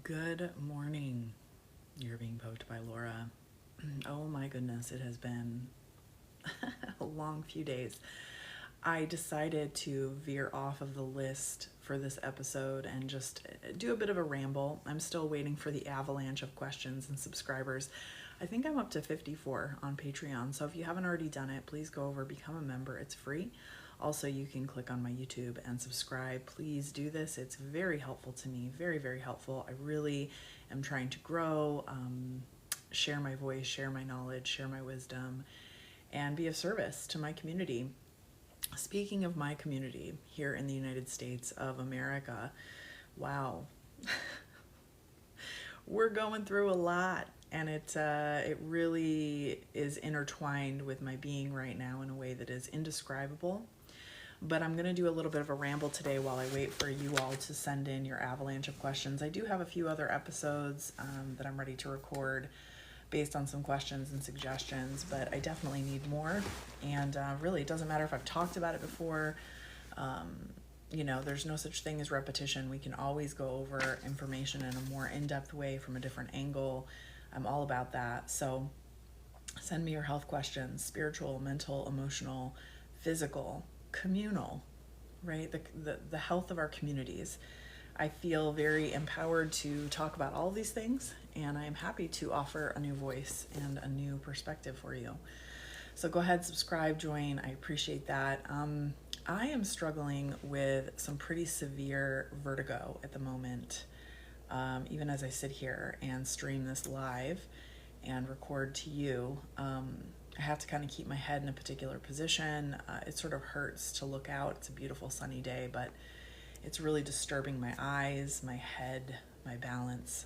Good morning. You're being poked by Laura. Oh my goodness, it has been a long few days. I decided to veer off of the list for this episode and just do a bit of a ramble. I'm still waiting for the avalanche of questions and subscribers. I think I'm up to 54 on Patreon, so if you haven't already done it, please go over, become a member. It's free. Also, you can click on my YouTube and subscribe. Please do this. It's very helpful to me, very, very helpful. I really am trying to grow, share my voice, share my knowledge, share my wisdom, and be of service to my community. Speaking of my community here in the United States of America, wow, we're going through a lot, and it really is intertwined with my being right now in a way that is indescribable. But I'm going to do a little bit of a ramble today while I wait for you all to send in your avalanche of questions. I do have a few other episodes that I'm ready to record based on some questions and suggestions, but I definitely need more. And really, it doesn't matter if I've talked about it before. There's no such thing as repetition. We can always go over information in a more in-depth way from a different angle. I'm all about that. So send me your health questions, spiritual, mental, emotional, physical, communal, right? The health of our communities. I feel very empowered to talk about all of these things, and I am happy to offer a new voice and a new perspective for you. So go ahead, subscribe, join. I appreciate that. I am struggling with some pretty severe vertigo at the moment, even as I sit here and stream this live and record to you. I have to kind of keep my head in a particular position. It sort of hurts to look out. It's a beautiful sunny day, but it's really disturbing my eyes, my head, my balance.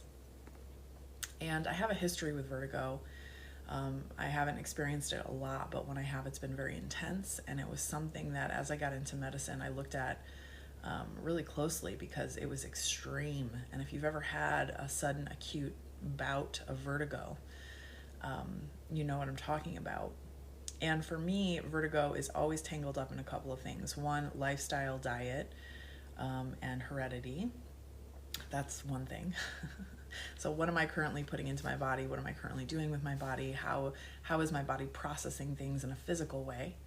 And I have a history with vertigo. I haven't experienced it a lot, but when I have, it's been very intense. And it was something that as I got into medicine, I looked at really closely because it was extreme. And if you've ever had a sudden acute bout of vertigo, you know what I'm talking about. And for me, vertigo is always tangled up in a couple of things. One, lifestyle, diet, and heredity. That's one thing. So what am I currently putting into my body? What am I currently doing with my body? How is my body processing things in a physical way?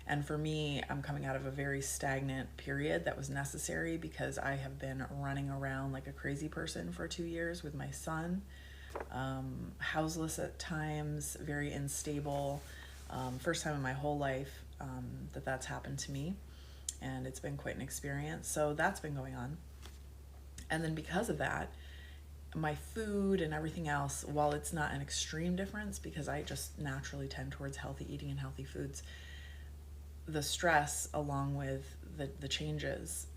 And for me, I'm coming out of a very stagnant period that was necessary because I have been running around like a crazy person for 2 years with my son. Houseless at times, very unstable. First time in my whole life that's happened to me, and it's been quite an experience. So that's been going on. And then because of that, my food and everything else, while it's not an extreme difference because I just naturally tend towards healthy eating and healthy foods, the stress along with the changes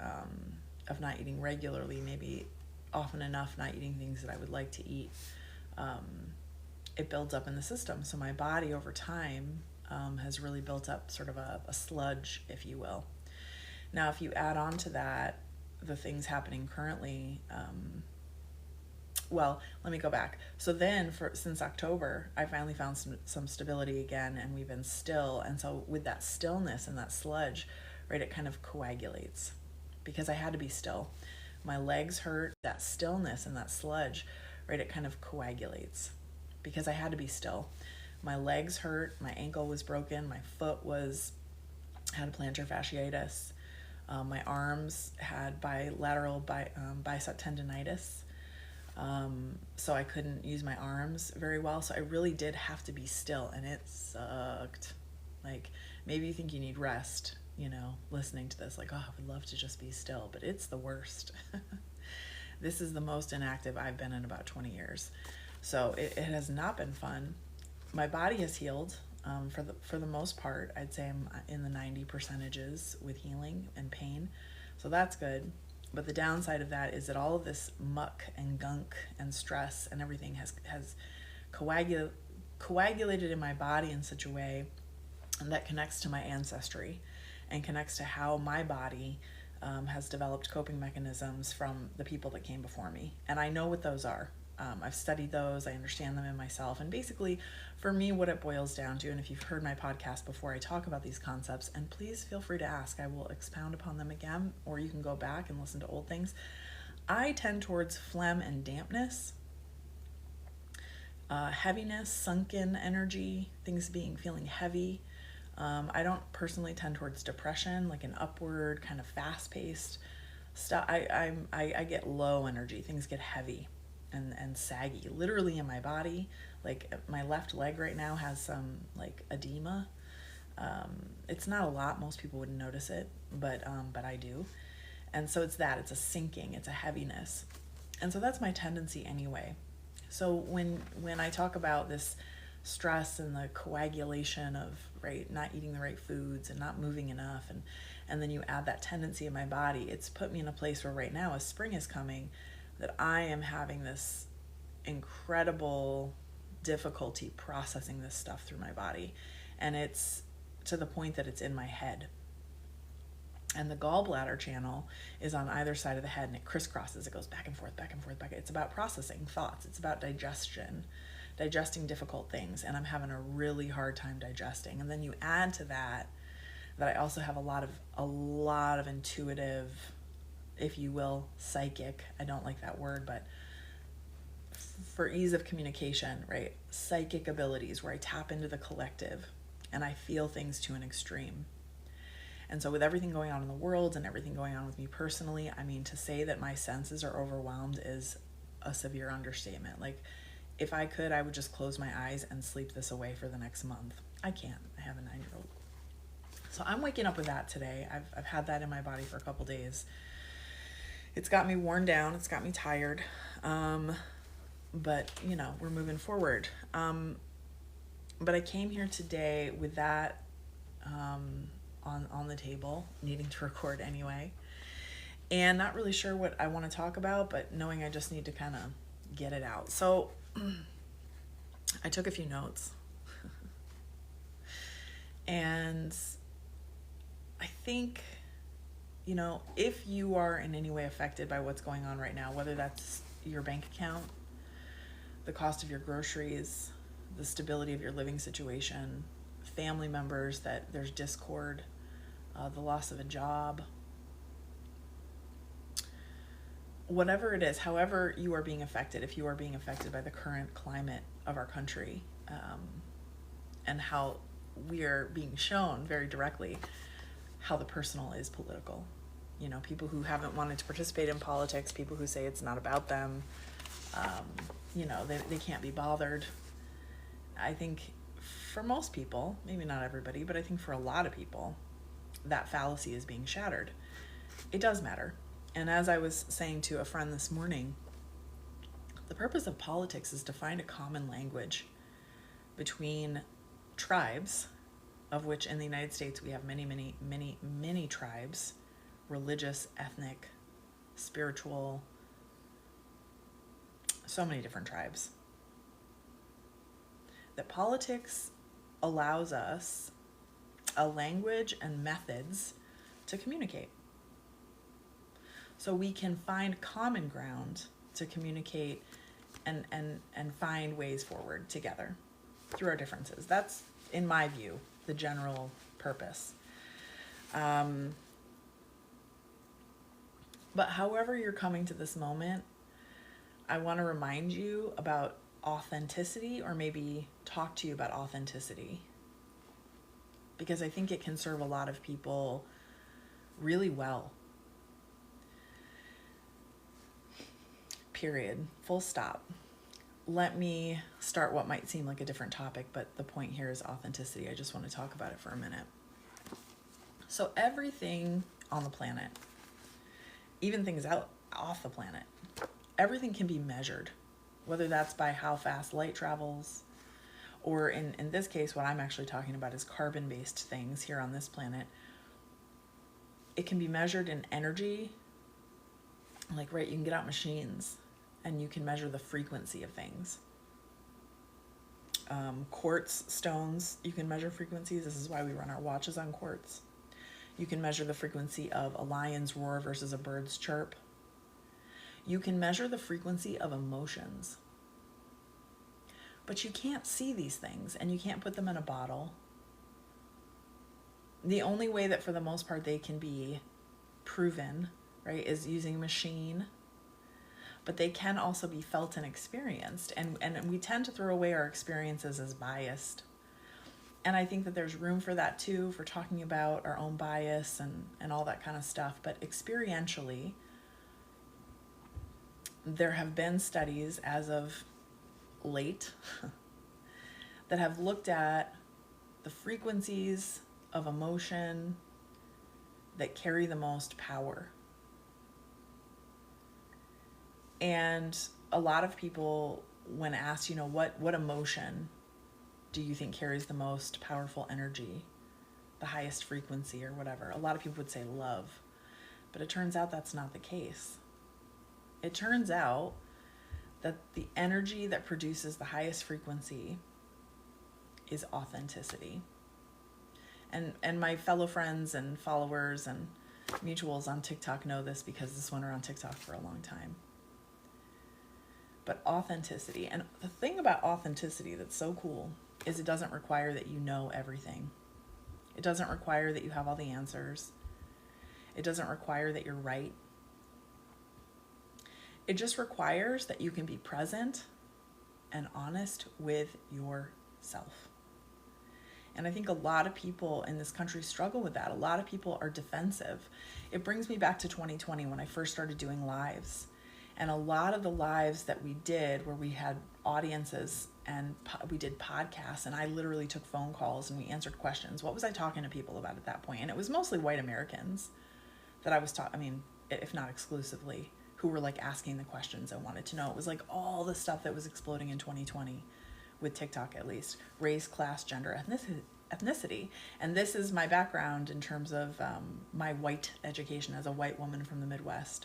of not eating regularly, maybe often enough not eating things that I would like to eat, it builds up in the system. So my body over time has really built up sort of a sludge, if you will. Now, if you add on to that the things happening currently, well, let me go back. So then since October, I finally found some stability again, and we've been still. And so with that stillness and that sludge, right, it kind of coagulates because I had to be still. My legs hurt, that stillness and that sludge, right, it kind of coagulates because I had to be still. My legs hurt, my ankle was broken, my foot had plantar fasciitis, my arms had bilateral bicep tendonitis, so I couldn't use my arms very well, so I really did have to be still, and it sucked. Like, maybe you think you need rest, listening to this, like, oh, I would love to just be still, but it's the worst. This is the most inactive I've been in about 20 years. So it has not been fun. My body has healed for the most part. I'd say I'm in the 90 percentages with healing and pain. So that's good. But the downside of that is that all of this muck and gunk and stress and everything has coagulated in my body in such a way that connects to my ancestry and connects to how my body has developed coping mechanisms from the people that came before me. And I know what those are. I've studied those, I understand them in myself, and basically for me what it boils down to, and if you've heard my podcast before, I talk about these concepts, and please feel free to ask, I will expound upon them again, or you can go back and listen to old things. I tend towards phlegm and dampness, heaviness, sunken energy, things feeling heavy. I don't personally tend towards depression, like an upward kind of fast-paced stuff. I get low energy. Things get heavy and saggy, literally in my body. Like my left leg right now has some like edema. It's not a lot. Most people wouldn't notice it, but I do. And so it's a sinking, it's a heaviness. And so that's my tendency anyway. So when I talk about this stress and the coagulation of, right, not eating the right foods and not moving enough, and then you add that tendency in my body, it's put me in a place where right now, as spring is coming, that I am having this incredible difficulty processing this stuff through my body. And it's to the point that it's in my head. And the gallbladder channel is on either side of the head, and it crisscrosses. It goes back and forth, back and forth, back. It's about processing thoughts. It's about digesting difficult things. And I'm having a really hard time digesting. And then you add to that I also have a lot of intuitive, if you will, psychic. I don't like that word, but for ease of communication, right? Psychic abilities where I tap into the collective and I feel things to an extreme. And so with everything going on in the world and everything going on with me personally, I mean, to say that my senses are overwhelmed is a severe understatement. Like, if I could, I would just close my eyes and sleep this away for the next month. I can't. I have a 9-year-old. So I'm waking up with that today. I've had that in my body for a couple days. It's got me worn down. It's got me tired. But, we're moving forward. But I came here today with that on the table, needing to record anyway, and not really sure what I want to talk about, but knowing I just need to kind of get it out. So I took a few notes and I think, if you are in any way affected by what's going on right now, whether that's your bank account, the cost of your groceries, the stability of your living situation, family members that there's discord, the loss of a job, whatever it is, however you are being affected, if you are being affected by the current climate of our country, and how we are being shown very directly how the personal is political. People who haven't wanted to participate in politics, people who say it's not about them, they can't be bothered. I think for most people, maybe not everybody, but I think for a lot of people, that fallacy is being shattered. It does matter. And as I was saying to a friend this morning, the purpose of politics is to find a common language between tribes, of which in the United States we have many, many, many, many tribes, religious, ethnic, spiritual, so many different tribes. That politics allows us a language and methods to communicate. So we can find common ground to communicate and find ways forward together through our differences. That's, in my view, the general purpose. But however you're coming to this moment, I want to remind you about authenticity, or maybe talk to you about authenticity, because I think it can serve a lot of people really well. Period. Full stop. Let me start what might seem like a different topic, but the point here is authenticity. I just want to talk about it for a minute. So everything on the planet, even things off the planet, everything can be measured, whether that's by how fast light travels, or in this case, what I'm actually talking about is carbon-based things here on this planet. It can be measured in energy. Like, right, you can get out machines and you can measure the frequency of things. Quartz stones, you can measure frequencies. This is why we run our watches on quartz. You can measure the frequency of a lion's roar versus a bird's chirp. You can measure the frequency of emotions. But you can't see these things, and you can't put them in a bottle. The only way that for the most part they can be proven, right, is using a machine but they can also be felt and experienced. And we tend to throw away our experiences as biased. And I think that there's room for that too, for talking about our own bias and all that kind of stuff. But experientially, there have been studies as of late that have looked at the frequencies of emotion that carry the most power. And a lot of people, when asked, what emotion do you think carries the most powerful energy, the highest frequency or whatever, a lot of people would say love. But it turns out that's not the case. It turns out that the energy that produces the highest frequency is authenticity. And my fellow friends and followers and mutuals on TikTok know this, because this went around TikTok for a long time. But authenticity, and the thing about authenticity that's so cool is it doesn't require that you know everything. It doesn't require that you have all the answers. It doesn't require that you're right. It just requires that you can be present and honest with yourself. And I think a lot of people in this country struggle with that. A lot of people are defensive. It brings me back to 2020 when I first started doing lives. And a lot of the lives that we did, where we had audiences and we did podcasts, and I literally took phone calls and we answered questions. What was I talking to people about at that point? And it was mostly white Americans that I was if not exclusively, who were like asking the questions I wanted to know. It was like all the stuff that was exploding in 2020 with TikTok, at least: race, class, gender, ethnicity. And this is my background in terms of my white education as a white woman from the Midwest.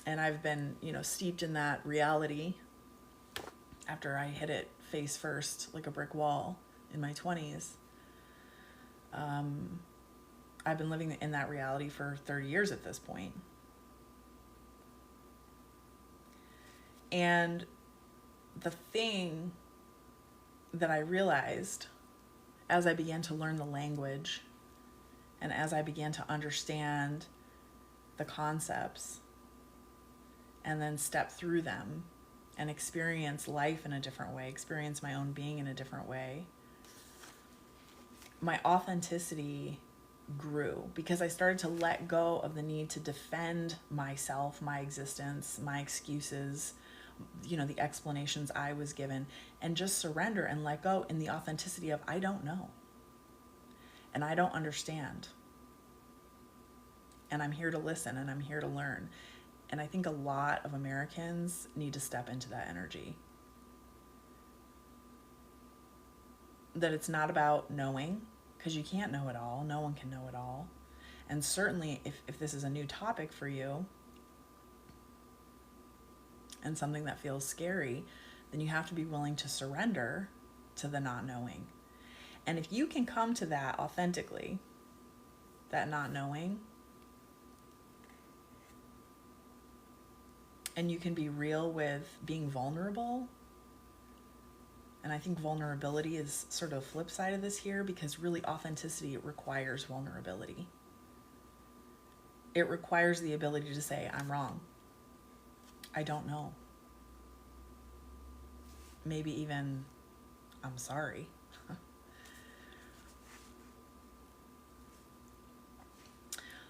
And I've been, steeped in that reality after I hit it face first like a brick wall in my 20s. I've been living in that reality for 30 years at this point. And the thing that I realized as I began to learn the language and as I began to understand the concepts and then step through them and experience life in a different way, experience my own being in a different way, my authenticity grew, because I started to let go of the need to defend myself, my existence, my excuses, the explanations I was given, and just surrender and let go in the authenticity of, I don't know. And I don't understand. And I'm here to listen, and I'm here to learn. And I think a lot of Americans need to step into that energy. That it's not about knowing, because you can't know it all. No one can know it all. And certainly if this is a new topic for you and something that feels scary, then you have to be willing to surrender to the not knowing. And if you can come to that authentically, that not knowing, and you can be real with being vulnerable, and I think vulnerability is sort of flip side of this here, because really authenticity requires vulnerability. It requires the ability to say, I'm wrong. I don't know. Maybe even, I'm sorry.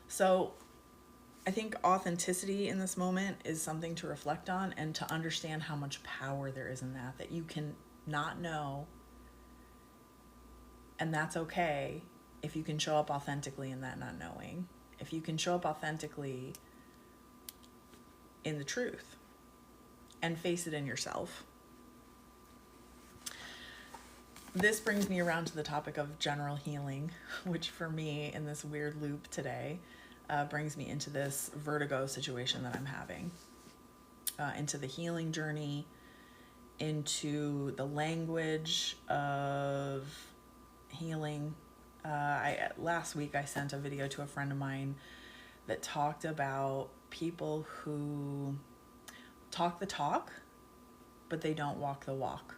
So I think authenticity in this moment is something to reflect on and to understand how much power there is in that you can not know, and that's okay if you can show up authentically in that not knowing, if you can show up authentically in the truth and face it in yourself. This brings me around to the topic of general healing, which for me in this weird loop today brings me into this vertigo situation that I'm having, into the healing journey, into the language of healing. Last week I sent a video to a friend of mine that talked about people who talk the talk, but they don't walk the walk.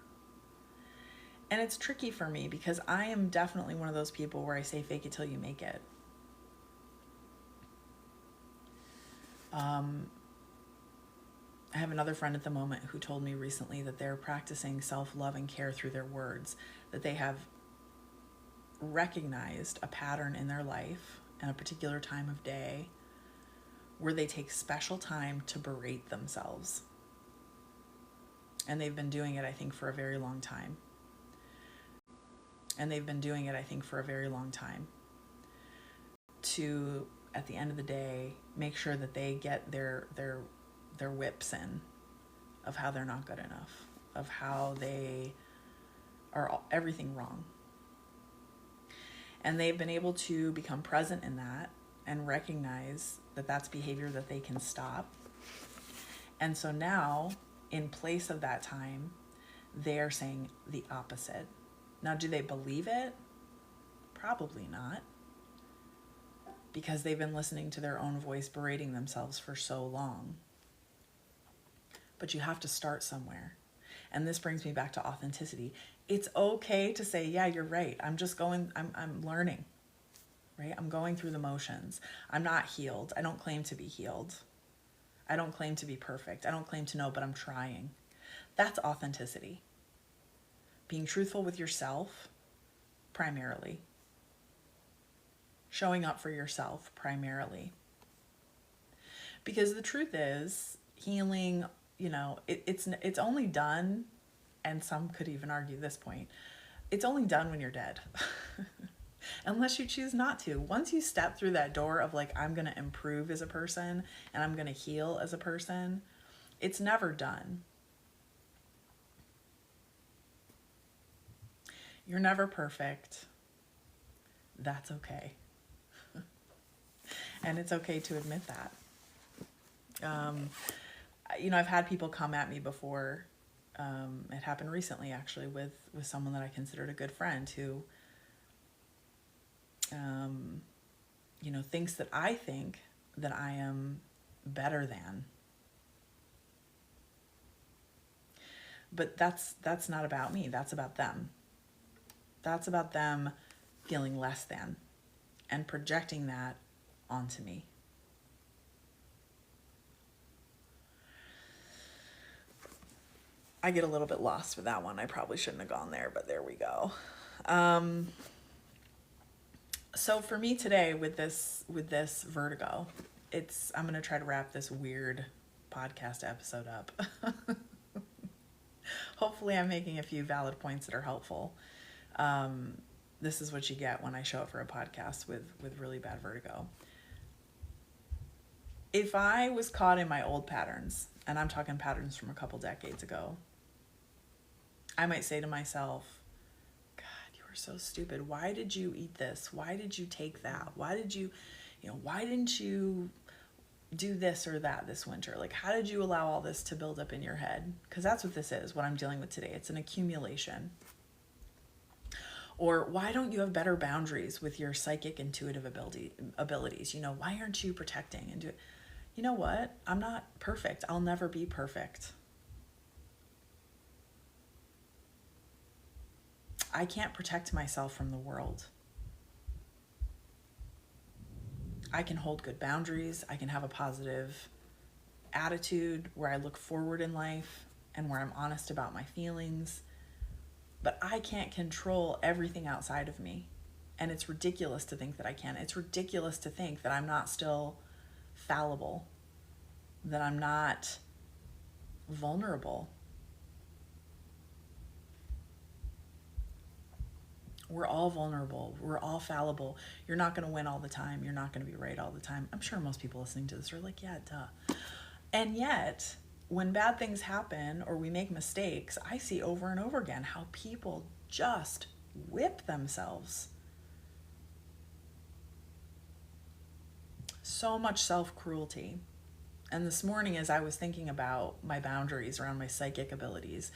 And it's tricky for me because I am definitely one of those people where I say fake it till you make it. I have another friend at the moment who told me recently that they're practicing self-love and care through their words, that they have recognized a pattern in their life and a particular time of day where they take special time to berate themselves. And they've been doing it, I think, for a very long time. To, at the end of the day, make sure that they get their whips in of how they're not good enough, of how they are everything wrong. And they've been able to become present in that and recognize that that's behavior that they can stop. And so now, in place of that time, they're saying the opposite. Now, do they believe it? Probably not. Because they've been listening to their own voice berating themselves for so long. But you have to start somewhere. And this brings me back to authenticity. It's okay to say, yeah, you're right. I'm learning, right? I'm going through the motions. I'm not healed. I don't claim to be healed. I don't claim to be perfect. I don't claim to know, but I'm trying. That's authenticity. Being truthful with yourself, primarily. Showing up for yourself, primarily. Because the truth is, healing, it's only done, and some could even argue this point, it's only done when you're dead. Unless you choose not to. Once you step through that door of like, I'm going to improve as a person and I'm going to heal as a person, it's never done. You're never perfect. That's okay. And it's okay to admit that. I've had people come at me before. It happened recently, actually, with someone that I considered a good friend who, thinks that I think that I am better than. But that's not about me. That's about them. That's about them feeling less than and projecting that onto me. I get a little bit lost with that one. I probably shouldn't have gone there, but there we go. So for me today with this vertigo, I'm going to try to wrap this weird podcast episode up. Hopefully I'm making a few valid points that are helpful. This is what you get when I show up for a podcast with really bad vertigo. If I was caught in my old patterns, and I'm talking patterns from a couple decades ago, I might say to myself, God, you are so stupid. Why did you eat this? Why did you take that? Why didn't you do this or that this winter? Like, how did you allow all this to build up in your head? Because that's what this is, what I'm dealing with today. It's an accumulation. Or why don't you have better boundaries with your psychic intuitive abilities? Why aren't you protecting and do it? You know what? I'm not perfect. I'll never be perfect. I can't protect myself from the world. I can hold good boundaries. I can have a positive attitude where I look forward in life and where I'm honest about my feelings. But I can't control everything outside of me. And it's ridiculous to think that I can. It's ridiculous to think that I'm not still fallible, that I'm not vulnerable. We're all vulnerable. We're all fallible. You're not going to win all the time. You're not going to be right all the time. I'm sure most people listening to this are like, yeah, duh. And yet, when bad things happen or we make mistakes, I see over and over again how people just whip themselves. So much self-cruelty. And this morning, as I was thinking about my boundaries around my psychic abilities,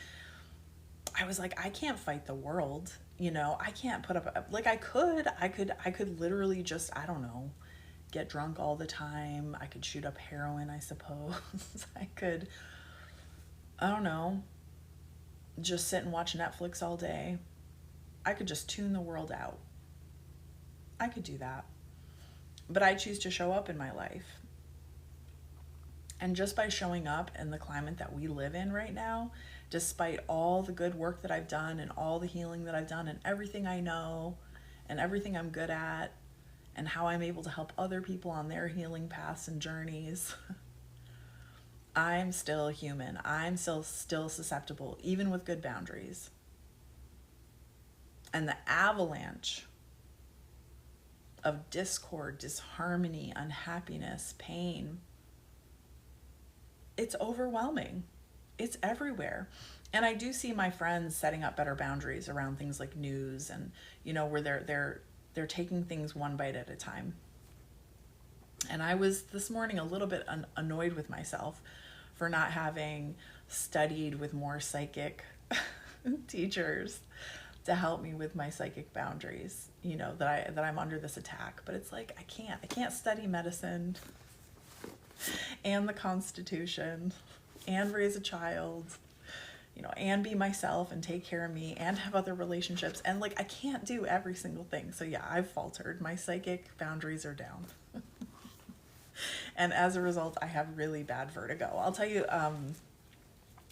I was like, I can't fight the world. I can't put up, like I could literally just, I don't know, get drunk all the time. I could shoot up heroin, I suppose. I could, I don't know, just sit and watch Netflix all day. I could just tune the world out. I could do that. But I choose to show up in my life. And just by showing up in the climate that we live in right now, despite all the good work that I've done and all the healing that I've done and everything I know and everything I'm good at and how I'm able to help other people on their healing paths and journeys, I'm still human. I'm still susceptible, even with good boundaries. And the avalanche of discord, disharmony, unhappiness, pain, it's overwhelming. It's everywhere. And I do see my friends setting up better boundaries around things like news and, where they're taking things one bite at a time. And I was this morning a little bit annoyed with myself for not having studied with more psychic teachers to help me with my psychic boundaries, that I'm under this attack. But it's like, I can't study medicine and the Constitution and raise a child, and be myself and take care of me and have other relationships. And I can't do every single thing. So yeah, I've faltered. My psychic boundaries are down. And as a result, I have really bad vertigo. I'll tell you,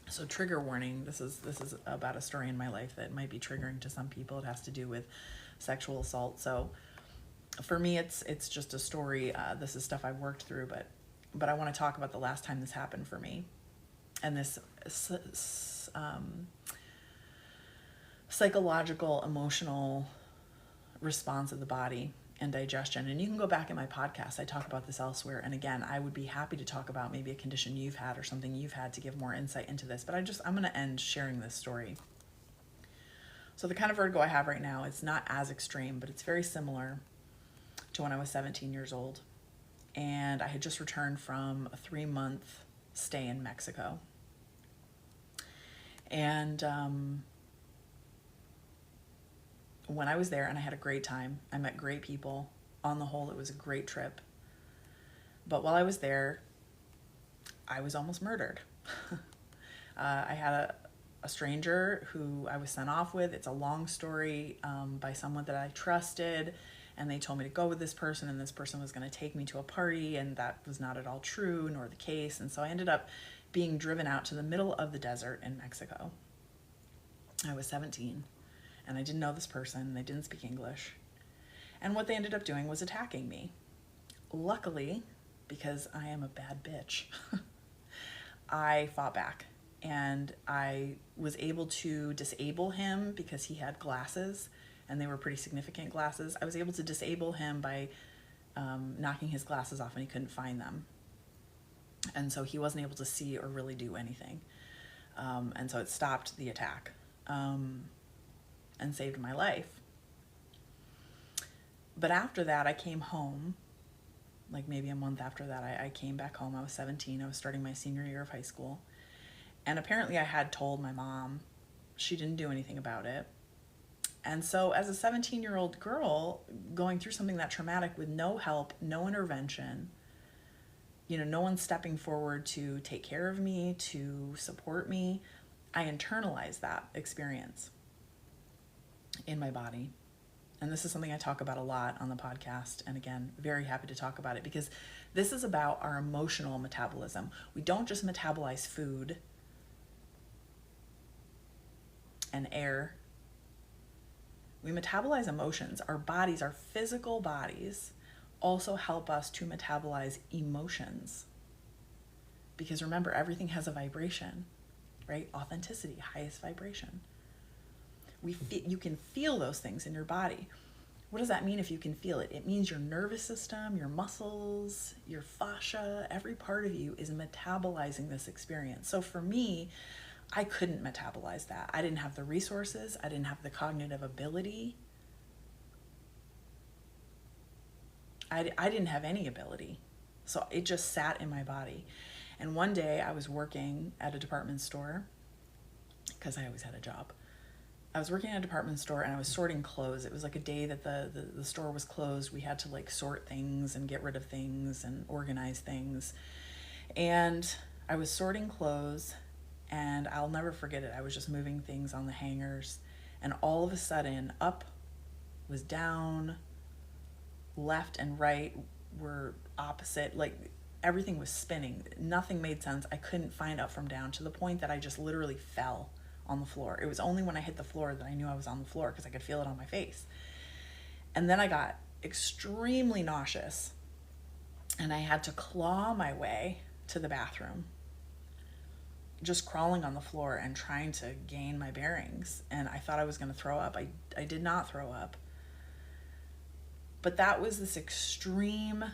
so trigger warning, this is about a story in my life that might be triggering to some people. It has to do with sexual assault. So for me, it's just a story. This is stuff I've worked through, but I want to talk about the last time this happened for me. And this psychological, emotional response of the body and digestion. And you can go back in my podcast. I talk about this elsewhere. And again, I would be happy to talk about maybe a condition you've had or something you've had to give more insight into this. But I'm going to end sharing this story. So the kind of vertigo I have right now, it's not as extreme, but it's very similar to when I was 17 years old. And I had just returned from a 3-month stay in Mexico. And when I was there, and I had a great time, I met great people. On the whole, it was a great trip. But while I was there, I was almost murdered. I had a stranger who I was sent off with. It's a long story, by someone that I trusted. And they told me to go with this person, and this person was going to take me to a party, and that was not at all true, nor the case. And so I ended up being driven out to the middle of the desert in Mexico. I was 17, and I didn't know this person. They didn't speak English. And what they ended up doing was attacking me. Luckily, because I am a bad bitch, I fought back, and I was able to disable him because he had glasses, and they were pretty significant glasses. I was able to disable him by knocking his glasses off, and he couldn't find them. And so he wasn't able to see or really do anything. And so it stopped the attack and saved my life. But after that, I came home, maybe a month after that, I came back home. I was 17. I was starting my senior year of high school. And apparently I had told my mom. She didn't do anything about it. And so as a 17-year-old girl going through something that traumatic with no help, no intervention, no one stepping forward to take care of me, to support me, I internalized that experience in my body. And this is something I talk about a lot on the podcast. And again, very happy to talk about it because this is about our emotional metabolism. We don't just metabolize food and air. We metabolize emotions. Our bodies, our physical bodies, also help us to metabolize emotions. Because remember, everything has a vibration, right? Authenticity, highest vibration. You can feel those things in your body. What does that mean if you can feel it? It means your nervous system, your muscles, your fascia, every part of you is metabolizing this experience. So for me, I couldn't metabolize that. I didn't have the resources. I didn't have the cognitive ability. I didn't have any ability. So it just sat in my body. And one day I was working at a department store because I always had a job. I was working at a department store and I was sorting clothes. It was like a day that the store was closed. We had to sort things and get rid of things and organize things. And I was sorting clothes. And I'll never forget it. I was just moving things on the hangers. And all of a sudden, up was down, left and right were opposite. everything was spinning. Nothing made sense. I couldn't find up from down, to the point that I just literally fell on the floor. It was only when I hit the floor that I knew I was on the floor, because I could feel it on my face. And then I got extremely nauseous, and I had to claw my way to the bathroom, just crawling on the floor and trying to gain my bearings. And I thought I was going to throw up. I did not throw up. But that was this extreme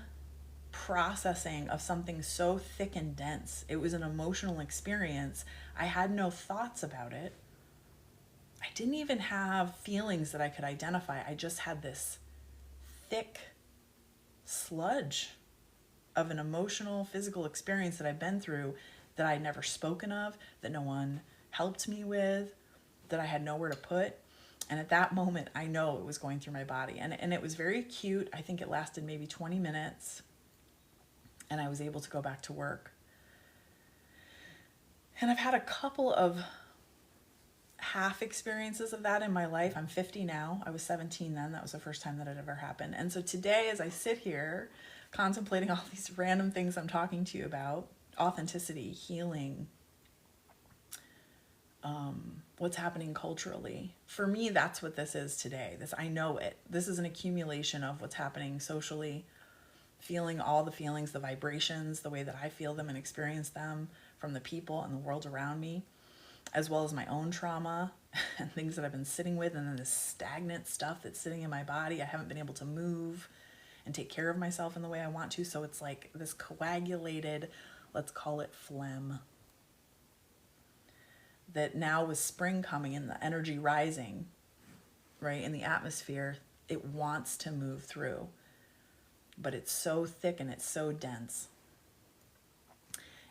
processing of something so thick and dense. It was an emotional experience. I had no thoughts about it. I didn't even have feelings that I could identify. I just had this thick sludge of an emotional, physical experience that I've been through, that I'd never spoken of, that no one helped me with, that I had nowhere to put. And at that moment, I know it was going through my body. And it was very acute. I think it lasted maybe 20 minutes. And I was able to go back to work. And I've had a couple of half experiences of that in my life. I'm 50 now. I was 17 then. That was the first time that it ever happened. And so today, as I sit here contemplating all these random things I'm talking to you about, authenticity, healing, what's happening culturally, for me, that's what this is today. I know it. This is an accumulation of what's happening socially, feeling all the feelings, the vibrations, the way that I feel them and experience them from the people and the world around me, as well as my own trauma and things that I've been sitting with, and then this stagnant stuff that's sitting in my body. I haven't been able to move and take care of myself in the way I want to. So it's like this coagulated, let's call it phlegm, that now with spring coming and the energy rising, right, in the atmosphere, it wants to move through. But it's so thick and it's so dense.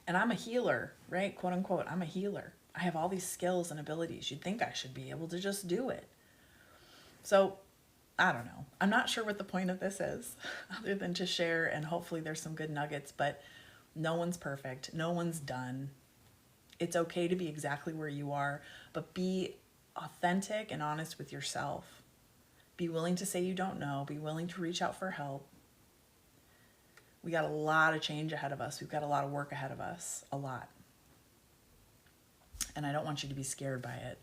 And I'm a healer, right? Quote unquote, I'm a healer. I have all these skills and abilities. You'd think I should be able to just do it. So I don't know. I'm not sure what the point of this is, other than to share, and hopefully there's some good nuggets, but no one's perfect. No one's done. It's okay to be exactly where you are, but be authentic and honest with yourself. Be willing to say you don't know. Be willing to reach out for help. We got a lot of change ahead of us. We've got a lot of work ahead of us. A lot. And I don't want you to be scared by it.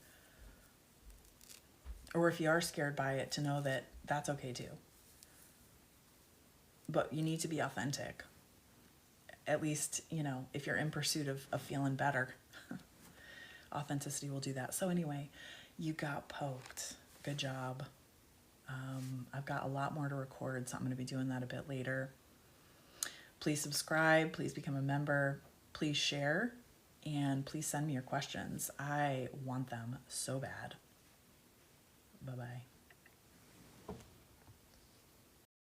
Or if you are scared by it, to know that that's okay too. But you need to be authentic. At least, if you're in pursuit of feeling better. Authenticity will do that. So anyway, you got poked. Good job. I've got a lot more to record, so I'm going to be doing that a bit later. Please subscribe. Please become a member. Please share. And please send me your questions. I want them so bad. Bye-bye.